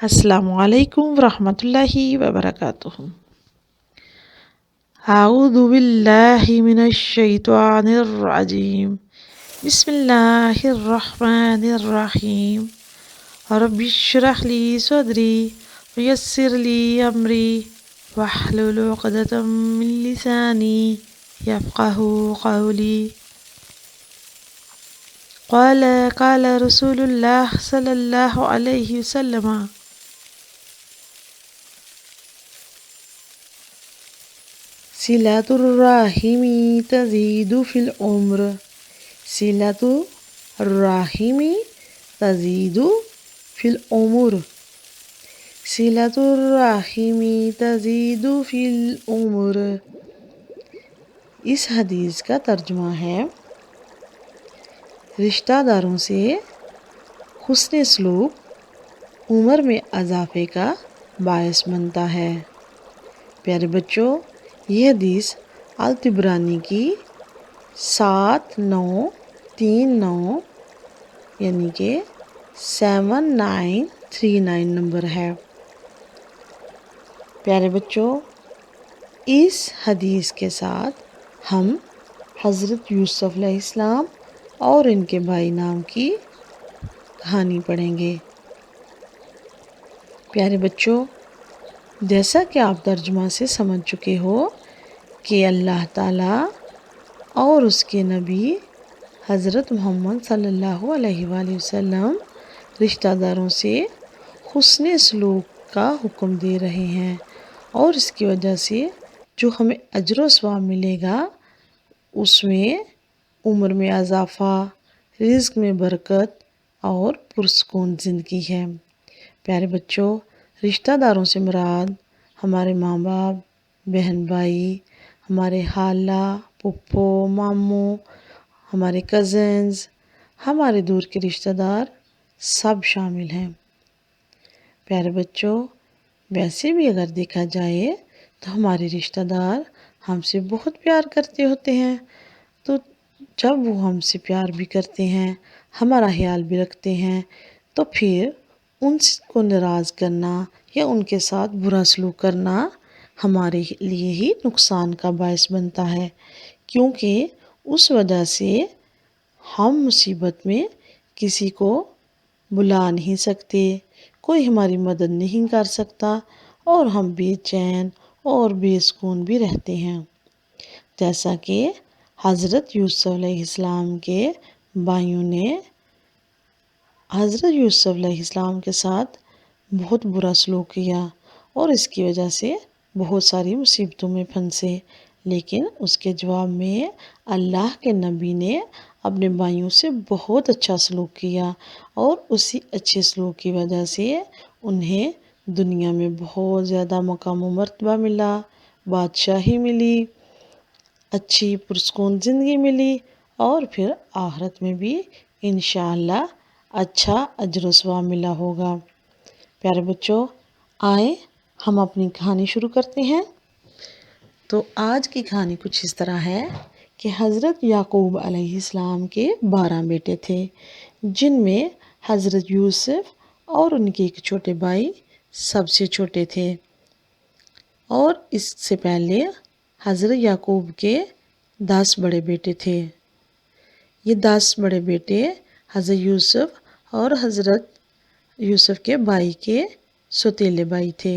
السلام علیکم ورحمۃ اللہ وبرکاتہ۔ اعوذ باللہ من الشیطان الرجیم، بسم اللہ الرحمن الرحیم۔ رب اشرح لی صدری ویسر لی امری واحلل عقدۃ من لسانی یفقہوا قولی۔ قال رسول اللہ صلی اللہ علیہ وسلم، صلۃ الرحم تزید فی العمر۔ صلۃ الرحم تزید فی العمر۔ صلۃ الرحم تزید فی العمر۔ اس حدیث کا ترجمہ ہے، رشتہ داروں سے حسن سلوک عمر میں اضافے کا باعث بنتا ہے۔ پیارے بچوں، یہ حدیث الطبرانی کی 7939 یعنی کہ 7939 نمبر ہے۔ پیارے بچوں، اس حدیث کے ساتھ ہم حضرت یوسف علیہ السلام اور ان کے بھائی نام کی کہانی پڑھیں گے۔ پیارے بچوں، جیسا کہ آپ ترجمہ سے سمجھ چکے ہو کہ اللہ تعالیٰ اور اس کے نبی حضرت محمد صلی اللہ علیہ وآلہ وسلم رشتہ داروں سے حسن سلوک کا حکم دے رہے ہیں، اور اس کی وجہ سے جو ہمیں اجر و ثواب ملے گا اس میں عمر میں اضافہ، رزق میں برکت اور پرسکون زندگی ہے۔ پیارے بچوں، رشتہ داروں سے مراد ہمارے ماں باپ، بہن بھائی، ہمارے خالہ، پھپھو، ماموں، ہمارے کزنز، ہمارے دور کے رشتہ دار سب شامل ہیں۔ پیارے بچوں، ویسے بھی اگر دیکھا جائے تو ہمارے رشتہ دار ہم سے بہت پیار کرتے ہوتے ہیں، تو جب وہ ہم سے پیار بھی کرتے ہیں، ہمارا خیال بھی رکھتے ہیں، تو پھر ان کو ناراض کرنا یا ان کے ساتھ برا سلوک کرنا ہمارے لیے ہی نقصان کا باعث بنتا ہے، کیونکہ اس وجہ سے ہم مصیبت میں کسی کو بلا نہیں سکتے، کوئی ہماری مدد نہیں کر سکتا، اور ہم بے چین اور بے سکون بھی رہتے ہیں۔ جیسا کہ حضرت یوسف علیہ السلام کے بھائیوں نے حضرت یوسف علیہ السلام کے ساتھ بہت برا سلوک کیا اور اس کی وجہ سے بہت ساری مصیبتوں میں پھنسے، لیکن اس کے جواب میں اللہ کے نبی نے اپنے بھائیوں سے بہت اچھا سلوک کیا، اور اسی اچھے سلوک کی وجہ سے انہیں دنیا میں بہت زیادہ مقام و مرتبہ ملا، بادشاہی ملی، اچھی پرسکون زندگی ملی، اور پھر آخرت میں بھی انشاءاللہ اچھا اجر و ثواب ملا ہوگا۔ پیارے بچوں، آئیں ہم اپنی کہانی شروع کرتے ہیں۔ تو آج کی کہانی کچھ اس طرح ہے کہ حضرت یعقوب علیہ السلام کے 12 بیٹے تھے، جن میں حضرت یوسف اور ان کے ایک چھوٹے بھائی سب سے چھوٹے تھے، اور اس سے پہلے حضرت یعقوب کے 10 بڑے بیٹے تھے۔ یہ 10 بڑے بیٹے حضرت یوسف اور حضرت یوسف کے بھائی کے سوتیلے بھائی تھے۔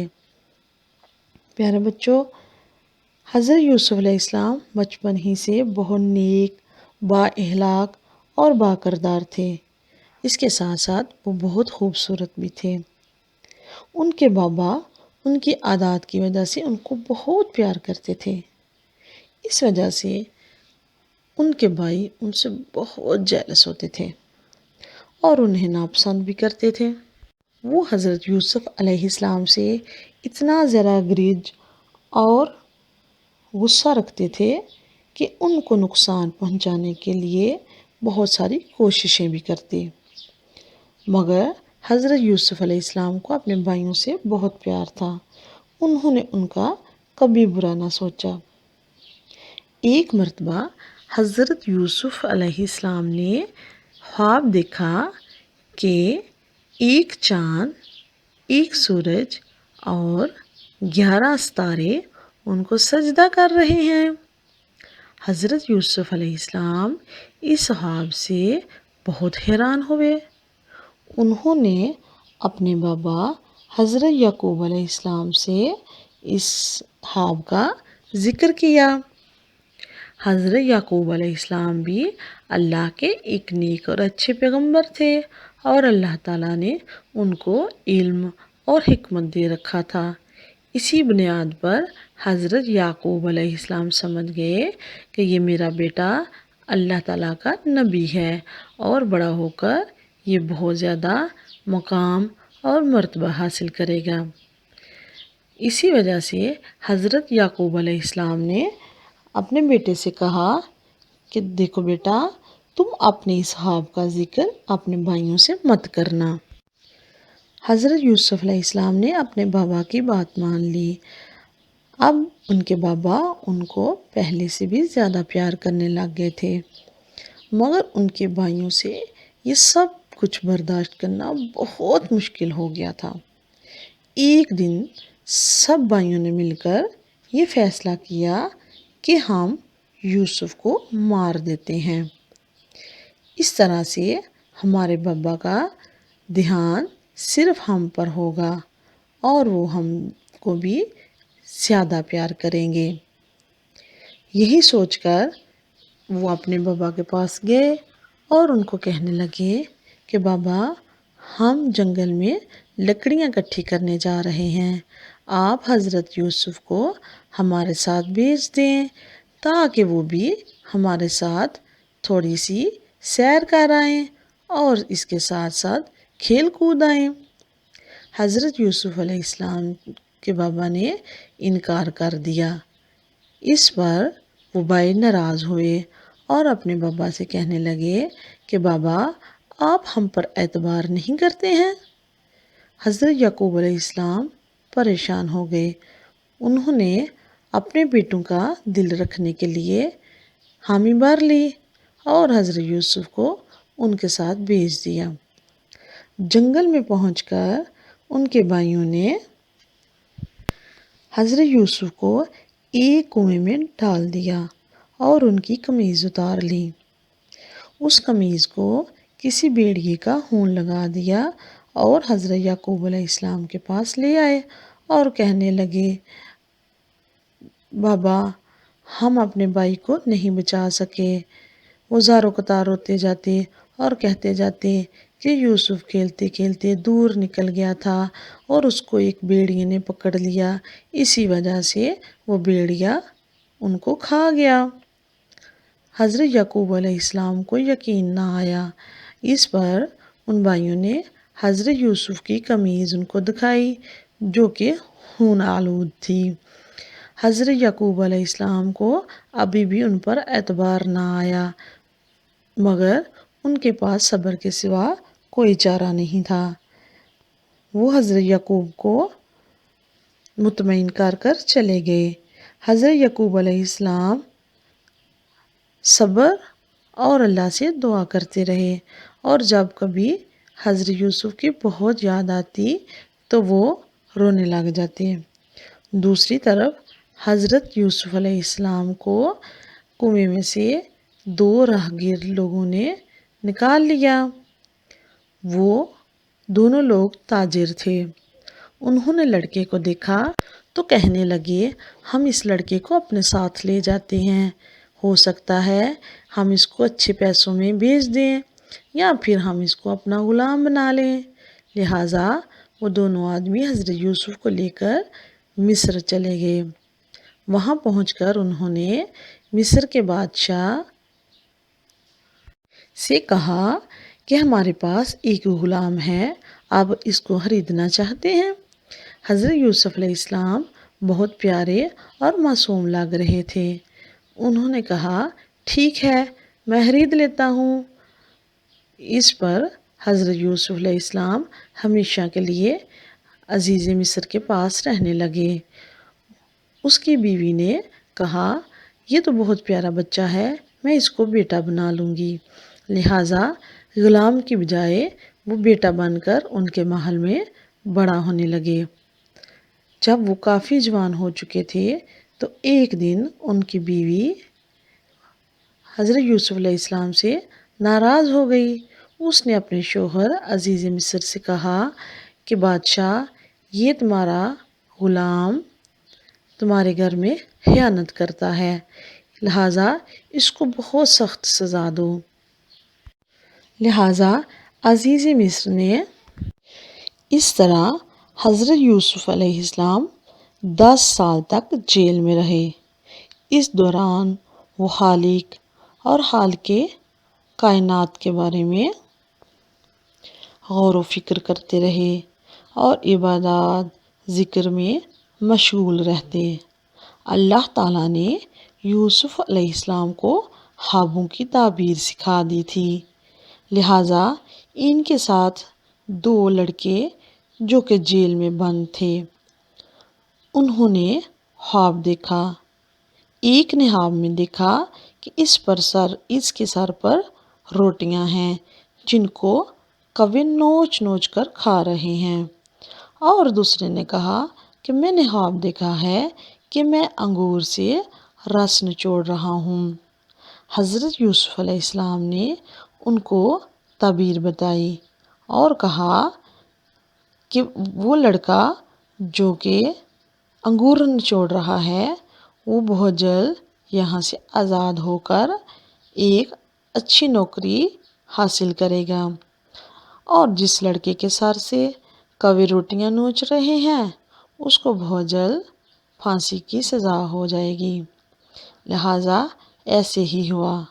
پیارے بچوں، حضرت یوسف علیہ السلام بچپن ہی سے بہت نیک، با اخلاق اور با کردار تھے۔ اس کے ساتھ ساتھ وہ بہت خوبصورت بھی تھے۔ ان کے بابا ان کی عادات کی وجہ سے ان کو بہت پیار کرتے تھے، اس وجہ سے ان کے بھائی ان سے بہت جیلس ہوتے تھے اور انہیں ناپسند بھی کرتے تھے۔ وہ حضرت یوسف علیہ السلام سے اتنا زیادہ گرج اور غصہ رکھتے تھے کہ ان کو نقصان پہنچانے کے لیے بہت ساری کوششیں بھی کرتے، مگر حضرت یوسف علیہ السلام کو اپنے بھائیوں سے بہت پیار تھا، انہوں نے ان کا کبھی برا نہ سوچا۔ ایک مرتبہ حضرت یوسف علیہ السلام نے خواب دیکھا کہ ایک چاند ایک سورج اور 11 ستارے ان کو سجدہ کر رہے ہیں۔ حضرت یوسف علیہ السلام اس خواب سے بہت حیران ہوئے۔ انہوں نے اپنے بابا حضرت یعقوب علیہ السلام سے اس خواب کا ذکر کیا۔ حضرت یعقوب علیہ السلام بھی اللہ کے ایک نیک اور اچھے پیغمبر تھے، اور اللہ تعالیٰ نے ان کو علم اور حکمت دے رکھا تھا۔ اسی بنیاد پر حضرت یعقوب علیہ السلام سمجھ گئے کہ یہ میرا بیٹا اللہ تعالیٰ کا نبی ہے اور بڑا ہو کر یہ بہت زیادہ مقام اور مرتبہ حاصل کرے گا۔ اسی وجہ سے حضرت یعقوب علیہ السلام نے اپنے بیٹے سے کہا کہ دیکھو بیٹا، تم اپنے اس خواب کا ذکر اپنے بھائیوں سے مت کرنا۔ حضرت یوسف علیہ السلام نے اپنے بابا کی بات مان لی۔ اب ان کے بابا ان کو پہلے سے بھی زیادہ پیار کرنے لگ گئے تھے، مگر ان کے بھائیوں سے یہ سب کچھ برداشت کرنا بہت مشکل ہو گیا تھا۔ ایک دن سب بھائیوں نے مل کر یہ فیصلہ کیا کہ ہم یوسف کو مار دیتے ہیں۔ اس طرح سے ہمارے بابا کا دھیان صرف ہم پر ہوگا اور وہ ہم کو بھی زیادہ پیار کریں گے۔ یہی سوچ کر وہ اپنے بابا کے پاس گئے اور ان کو کہنے لگے کہ بابا، ہم جنگل میں لکڑیاں اکٹھی کرنے جا رہے ہیں، آپ حضرت یوسف کو ہمارے ساتھ بھیج دیں تاکہ وہ بھی ہمارے ساتھ تھوڑی سی سیر کر آئیں اور اس کے ساتھ ساتھ کھیل کود آئیں۔ حضرت یوسف علیہ السلام کے بابا نے انکار کر دیا۔ اس پر وہ بھائی ناراض ہوئے اور اپنے بابا سے کہنے لگے کہ بابا، آپ ہم پر اعتبار نہیں کرتے ہیں؟ حضرت یعقوب علیہ السلام پریشان ہو گئے۔ انہوں نے اپنے بیٹوں کا دل رکھنے کے لیے حامی بھر لی اور حضرت یوسف کو ان کے ساتھ بھیج دیا۔ جنگل میں پہنچ کر ان کے بھائیوں نے حضرت یوسف کو ایک کنویں میں ڈال دیا اور ان کی قمیض اتار لی۔ اس قمیض کو کسی بھیڑیے کا خون لگا دیا اور حضرت یعقوب علیہ السلام کے پاس لے آئے اور کہنے لگے، بابا، ہم اپنے بھائی کو نہیں بچا سکے۔ وہ زاروں قطار روتے جاتے اور کہتے جاتے کہ یوسف کھیلتے کھیلتے دور نکل گیا تھا اور اس کو ایک بھیڑیے نے پکڑ لیا، اسی وجہ سے وہ بھیڑیا ان کو کھا گیا۔ حضرت یعقوب علیہ السلام کو یقین نہ آیا۔ اس پر ان بھائیوں نے حضرت یوسف کی قمیض ان کو دکھائی جو کہ خون آلود تھی۔ حضرت یعقوب علیہ السلام کو ابھی بھی ان پر اعتبار نہ آیا، مگر ان کے پاس صبر کے سوا کوئی چارہ نہیں تھا۔ وہ حضرت یعقوب کو مطمئن کر کر چلے گئے۔ حضرت یعقوب علیہ السلام صبر اور اللہ سے دعا کرتے رہے، اور جب کبھی حضرت یوسف کی بہت یاد آتی تو وہ رونے لگ جاتے۔ دوسری طرف حضرت یوسف علیہ السلام کو کنویں میں سے 2 راہگیر لوگوں نے نکال لیا۔ وہ دونوں لوگ تاجر تھے۔ انہوں نے لڑکے کو دیکھا تو کہنے لگے، ہم اس لڑکے کو اپنے ساتھ لے جاتے ہیں، ہو سکتا ہے ہم اس کو اچھے پیسوں میں بیچ دیں یا پھر ہم اس کو اپنا غلام بنا لیں۔ لہٰذا وہ دونوں آدمی حضرت یوسف کو لے کر مصر چلے گئے۔ وہاں پہنچ کر انہوں نے مصر کے بادشاہ سے کہا کہ ہمارے پاس ایک غلام ہے، آپ اس کو خریدنا چاہتے ہیں؟ حضرت یوسف علیہ السلام بہت پیارے اور معصوم لگ رہے تھے۔ انہوں نے کہا، ٹھیک ہے، میں خرید لیتا ہوں۔ اس پر حضرت یوسف علیہ السلام ہمیشہ کے لیے عزیز مصر کے پاس رہنے لگے۔ اس کی بیوی نے کہا، یہ تو بہت پیارا بچہ ہے، میں اس کو بیٹا بنا لوں گی۔ لہٰذا غلام کی بجائے وہ بیٹا بن کر ان کے محل میں بڑا ہونے لگے۔ جب وہ کافی جوان ہو چکے تھے تو ایک دن ان کی بیوی حضرت یوسف علیہ السلام سے ناراض ہو گئی۔ اس نے اپنے شوہر عزیز مصر سے کہا کہ بادشاہ، یہ تمہارا غلام تمہارے گھر میں خیانت کرتا ہے، لہٰذا اس کو بہت سخت سزا دو۔ لہٰذا عزیز مصر نے اس طرح حضرت یوسف علیہ السلام 10 سال تک جیل میں رہے۔ اس دوران وہ خالق اور خالق کائنات کے بارے میں غور و فکر کرتے رہے اور عبادات ذکر میں مشغول رہتے۔ اللہ تعالیٰ نے یوسف علیہ السلام کو خوابوں کی تعبیر سکھا دی تھی، لہٰذا ان کے ساتھ 2 لڑکے جو کہ جیل میں بند تھے، انہوں نے خواب دیکھا۔ ایک نے خواب میں دیکھا کہ اس کے سر پر روٹیاں ہیں جن کو کوے نوچ نوچ کر کھا رہے ہیں، اور دوسرے نے کہا کہ میں نے خواب دیکھا ہے کہ میں انگور سے رس نچوڑ رہا ہوں۔ حضرت یوسف علیہ السلام نے ان کو تعبیر بتائی اور کہا کہ وہ لڑکا جو کہ انگور نچوڑ رہا ہے وہ بہت جلد یہاں سے آزاد ہو کر ایک اچھی نوکری حاصل کرے گا، اور جس لڑکے کے سر سے کوے روٹیاں نوچ رہے ہیں اس کو بہت جلد پھانسی کی سزا ہو جائے گی۔ لہٰذا ایسے ہی ہوا،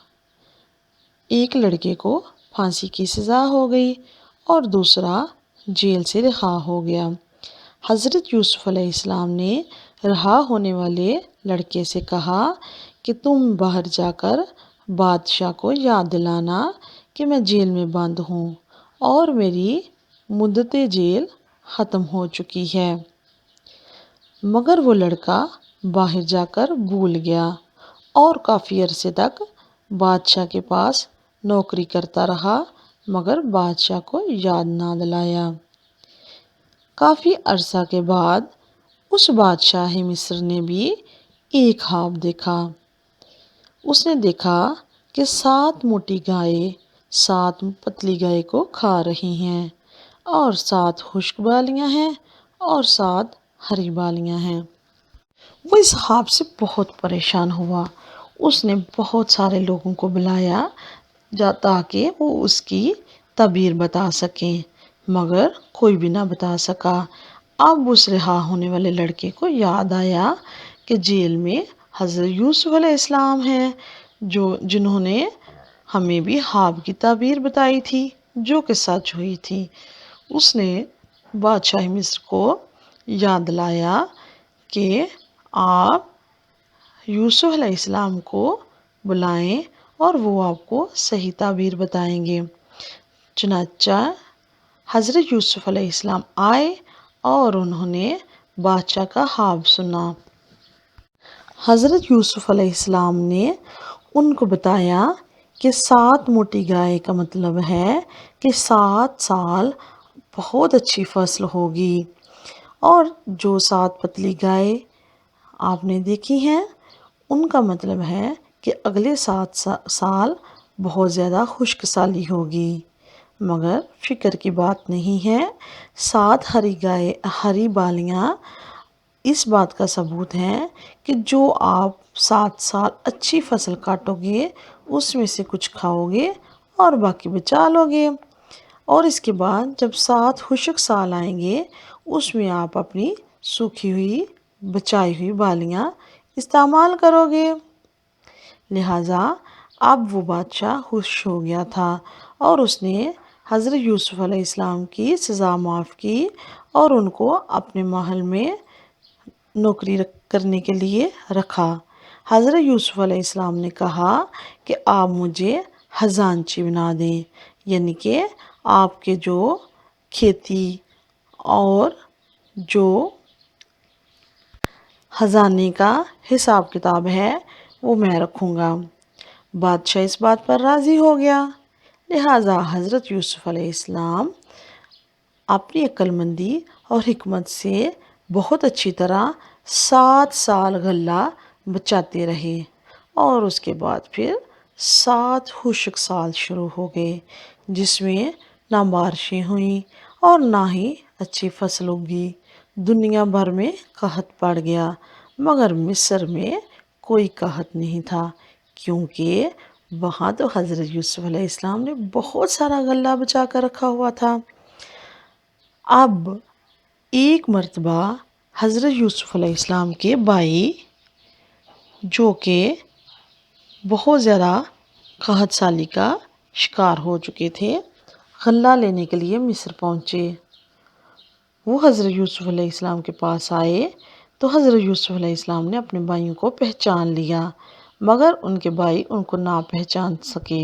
ایک لڑکے کو پھانسی کی سزا ہو گئی اور دوسرا جیل سے رہا ہو گیا۔ حضرت یوسف علیہ السلام نے رہا ہونے والے لڑکے سے کہا کہ تم باہر جا کر بادشاہ کو یاد دلانا کہ میں جیل میں بند ہوں اور میری مدت جیل ختم ہو چکی ہے۔ مگر وہ لڑکا باہر جا کر بھول گیا اور کافی عرصے تک بادشاہ کے پاس نوکری کرتا رہا مگر بادشاہ کو یاد نہ دلایا۔ کافی عرصہ کے بعد اس بادشاہ مصر نے بھی ایک خواب دیکھا۔ اس نے دیکھا کہ 7 موٹی گائیں 7 پتلی گائے کو کھا رہی ہیں اور 7 خشک بالیاں ہیں اور 7 ہری بالیاں ہیں۔ وہ اس خواب سے بہت پریشان ہوا۔ اس نے بہت سارے لوگوں کو بلایا تاکہ وہ اس کی تعبیر بتا سکیں، مگر کوئی بھی نہ بتا سکا۔ اب اس رہا ہونے والے لڑکے کو یاد آیا کہ جیل میں حضرت یوسف علیہ السلام ہیں جنہوں نے ہمیں بھی خواب کی تعبیر بتائی تھی جو کہ سچ ہوئی تھی۔ اس نے بادشاہ مصر کو یاد دلایا کہ آپ یوسف علیہ السلام کو بلائیں اور وہ آپ کو صحیح تعبیر بتائیں گے۔ چنانچہ حضرت یوسف علیہ السلام آئے اور انہوں نے بادشاہ کا خواب سنا۔ حضرت یوسف علیہ السلام نے ان کو بتایا کہ 7 موٹی گائے کا مطلب ہے کہ 7 سال بہت اچھی فصل ہوگی، اور جو 7 پتلی گائے آپ نے دیکھی ہیں ان کا مطلب ہے کہ اگلے 7 سال بہت زیادہ خشک سالی ہوگی۔ مگر فکر کی بات نہیں ہے، 7 ہری بالیاں اس بات کا ثبوت ہے کہ جو آپ 7 سال اچھی فصل کاٹو گے اس میں سے کچھ کھاؤ گے اور باقی بچا لو گے، اور اس کے بعد جب 7 خشک سال آئیں گے اس میں آپ اپنی سوکھی ہوئی بچائی ہوئی بالیاں استعمال کرو گے۔ لہٰذا اب وہ بادشاہ خوش ہو گیا تھا اور اس نے حضرت یوسف علیہ السلام کی سزا معاف کی اور ان کو اپنے محل میں نوکری کرنے کے لیے رکھا۔ حضرت یوسف علیہ السلام نے کہا کہ آپ مجھے خزانچی بنا دیں، یعنی کہ آپ کے جو کھیتی اور جو خزانے کا حساب کتاب ہے وہ میں رکھوں گا۔ بادشاہ اس بات پر راضی ہو گیا، لہٰذا حضرت یوسف علیہ السلام اپنی عقل مندی اور حکمت سے بہت اچھی طرح 7 سال غلہ بچاتے رہے، اور اس کے بعد پھر 7 خشک سال شروع ہو گئے، جس میں نہ بارشیں ہوئیں اور نہ ہی اچھی فصل اگی۔ دنیا بھر میں قحط پڑ گیا، مگر مصر میں کوئی قحط نہیں تھا، کیونکہ وہاں تو حضرت یوسف علیہ السلام نے بہت سارا غلہ بچا کر رکھا ہوا تھا۔ اب ایک مرتبہ حضرت یوسف علیہ السلام کے بھائی، جو کہ بہت زیادہ قحط سالی کا شکار ہو چکے تھے، غلہ لینے کے لیے مصر پہنچے۔ وہ حضرت یوسف علیہ السلام کے پاس آئے تو حضرت یوسف علیہ السلام نے اپنے بھائیوں کو پہچان لیا، مگر ان کے بھائی ان کو نہ پہچان سکے۔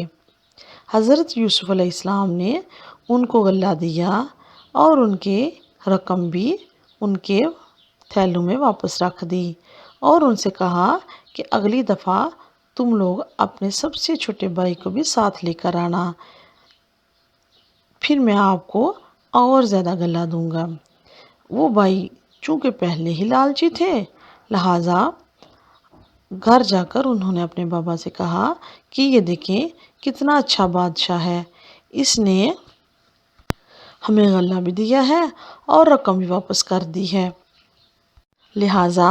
حضرت یوسف علیہ السلام نے ان کو غلہ دیا اور ان کے رقم بھی ان کے تھیلوں میں واپس رکھ دی، اور ان سے کہا کہ اگلی دفعہ تم لوگ اپنے سب سے چھوٹے بھائی کو بھی ساتھ لے کر آنا، پھر میں آپ کو اور زیادہ غلہ دوں گا۔ وہ بھائی چونکہ پہلے ہی لالچی تھے، لہٰذا گھر جا کر انہوں نے اپنے بابا سے کہا کہ یہ دیکھیں کتنا اچھا بادشاہ ہے، اس نے ہمیں غلہ بھی دیا ہے اور رقم بھی واپس کر دی ہے، لہٰذا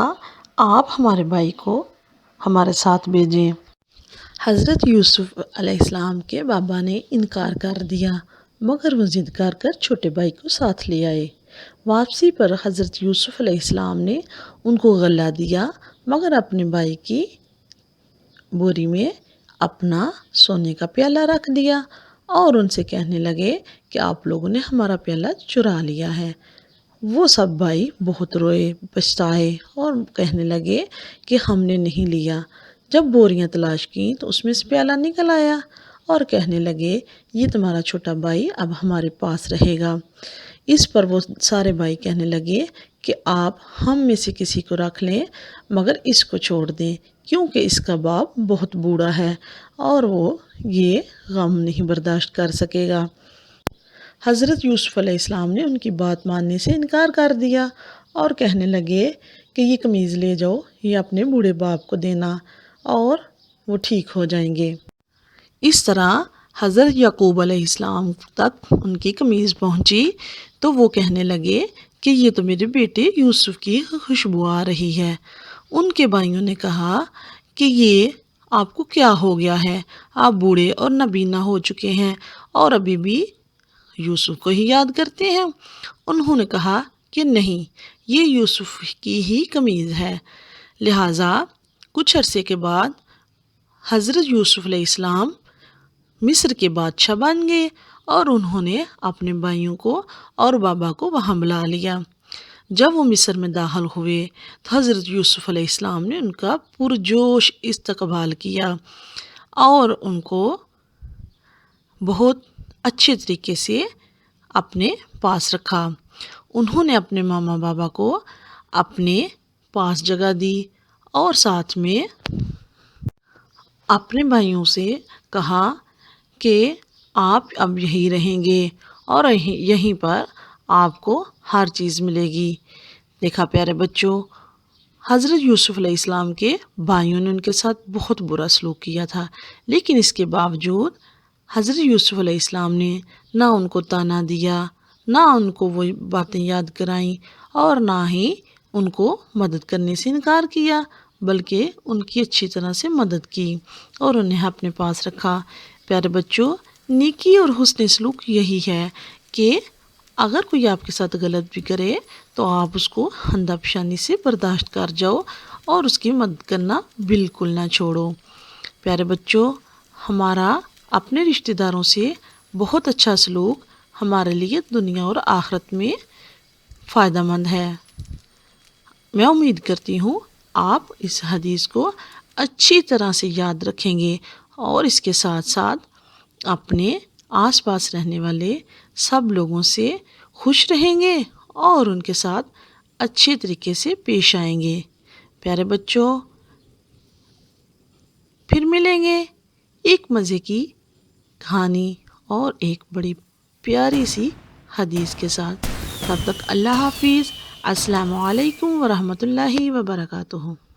آپ ہمارے بھائی کو ہمارے ساتھ بھیجیں۔ حضرت یوسف علیہ السلام کے بابا نے انکار کر دیا، مگر وہ ضد کر چھوٹے بھائی کو ساتھ لے آئے۔ واپسی پر حضرت یوسف علیہ السلام نے ان کو غلہ دیا، مگر اپنے بھائی کی بوری میں اپنا سونے کا پیالہ رکھ دیا اور ان سے کہنے لگے کہ آپ لوگوں نے ہمارا پیالہ چرا لیا ہے۔ وہ سب بھائی بہت روئے، پچھتائے اور کہنے لگے کہ ہم نے نہیں لیا۔ جب بوریاں تلاش کی تو اس میں سے پیالہ نکل آیا، اور کہنے لگے یہ تمہارا چھوٹا بھائی اب ہمارے پاس رہے گا۔ اس پر وہ سارے بھائی کہنے لگے کہ آپ ہم میں سے کسی کو رکھ لیں، مگر اس کو چھوڑ دیں، کیونکہ اس کا باپ بہت بوڑھا ہے اور وہ یہ غم نہیں برداشت کر سکے گا۔ حضرت یوسف علیہ السلام نے ان کی بات ماننے سے انکار کر دیا اور کہنے لگے کہ یہ قمیض لے جاؤ، یہ اپنے بوڑھے باپ کو دینا اور وہ ٹھیک ہو جائیں گے۔ اس طرح حضرت یعقوب علیہ السلام تک ان کی قمیض پہنچی تو وہ کہنے لگے کہ یہ تو میرے بیٹے یوسف کی خوشبو آ رہی ہے۔ ان کے بھائیوں نے کہا کہ یہ آپ کو کیا ہو گیا ہے؟ آپ بوڑھے اور نابینا ہو چکے ہیں اور ابھی بھی یوسف کو ہی یاد کرتے ہیں۔ انہوں نے کہا کہ نہیں، یہ یوسف کی ہی قمیض ہے۔ لہٰذا کچھ عرصے کے بعد حضرت یوسف علیہ السلام مصر کے بادشاہ بن گئے، اور انہوں نے اپنے بھائیوں کو اور بابا کو وہاں بلا لیا۔ جب وہ مصر میں داخل ہوئے تو حضرت یوسف علیہ السلام نے ان کا پرجوش استقبال کیا اور ان کو بہت اچھے طریقے سے اپنے پاس رکھا۔ انہوں نے اپنے ماما بابا کو اپنے پاس جگہ دی اور ساتھ میں اپنے بھائیوں سے کہا کہ آپ اب یہیں رہیں گے اور یہیں پر آپ کو ہر چیز ملے گی۔ دیکھا پیارے بچوں، حضرت یوسف علیہ السلام کے بھائیوں نے ان کے ساتھ بہت برا سلوک کیا تھا، لیکن اس کے باوجود حضرت یوسف علیہ السلام نے نہ ان کو طعنہ دیا، نہ ان کو وہ باتیں یاد کرائیں اور نہ ہی ان کو مدد کرنے سے انکار کیا، بلکہ ان کی اچھی طرح سے مدد کی اور انہیں اپنے پاس رکھا۔ پیارے بچوں، نیکی اور حسن سلوک یہی ہے کہ اگر کوئی آپ کے ساتھ غلط بھی کرے تو آپ اس کو اندھا پیشانی سے برداشت کر جاؤ اور اس کی مدد کرنا بالکل نہ چھوڑو۔ پیارے بچوں، ہمارا اپنے رشتہ داروں سے بہت اچھا سلوک ہمارے لیے دنیا اور آخرت میں فائدہ مند ہے۔ میں امید کرتی ہوں آپ اس حدیث کو اچھی طرح سے یاد رکھیں گے اور اس کے ساتھ ساتھ اپنے آس پاس رہنے والے سب لوگوں سے خوش رہیں گے اور ان کے ساتھ اچھے طریقے سے پیش آئیں گے۔ پیارے بچوں، پھر ملیں گے ایک مزے کی کہانی اور ایک بڑی پیاری سی حدیث کے ساتھ۔ تب تک اللہ حافظ۔ السلام علیکم ورحمۃ اللہ وبرکاتہ۔